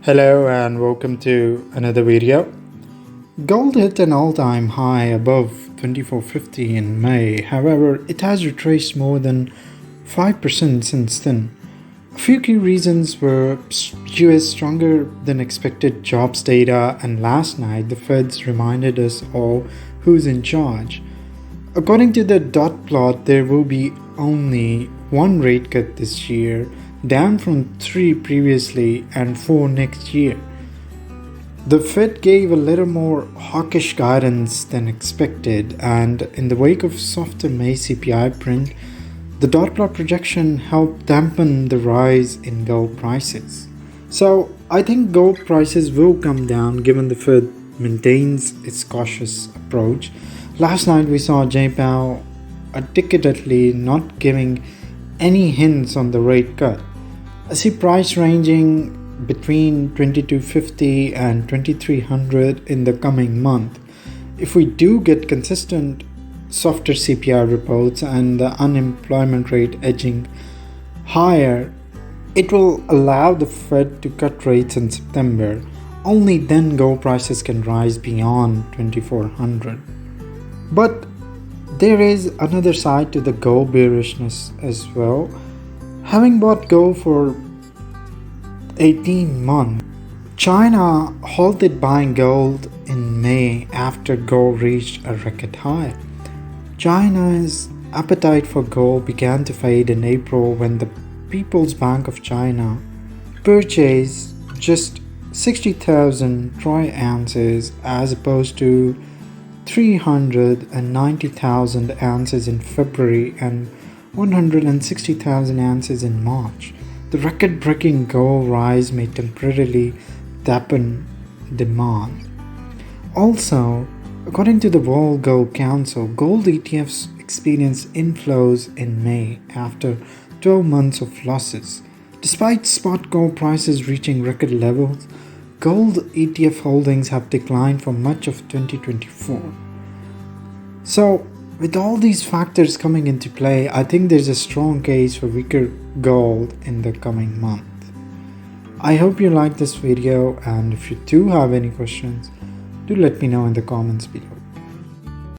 Hello and welcome to another video. Gold hit an all-time high above 2450 in May. However, it has retraced more than 5% since then. A few key reasons were US stronger than expected jobs data, and last night the Feds reminded us all who's in charge. According to the dot plot, there will be only one rate cut this year, down from 3 previously and 4 next year. The Fed gave a little more hawkish guidance than expected, and in the wake of softer May CPI print, the dot plot projection helped dampen the rise in gold prices. So I think gold prices will come down given the Fed maintains its cautious approach. Last night we saw J. Powell articulately not giving any hints on the rate cut. I see price ranging between 2250 and 2300 in the coming month. If we do get consistent softer CPI reports and the unemployment rate edging higher, it will allow the Fed to cut rates in September. Only then gold prices can rise beyond 2400. But there is another side to the gold bearishness as well. Having bought gold for 18 months, China halted buying gold in May after gold reached a record high. China's appetite for gold began to fade in April when the People's Bank of China purchased just 60,000 troy ounces as opposed to 390,000 ounces in February and 160,000 ounces in March. The record-breaking gold rise may temporarily dampen demand. Also, according to the World Gold Council, gold ETFs experienced inflows in May after 12 months of losses. Despite spot gold prices reaching record levels, gold ETF holdings have declined for much of 2024. So, with all these factors coming into play, I think there's a strong case for weaker gold in the coming month. I hope you liked this video, and if you do have any questions, do let me know in the comments below.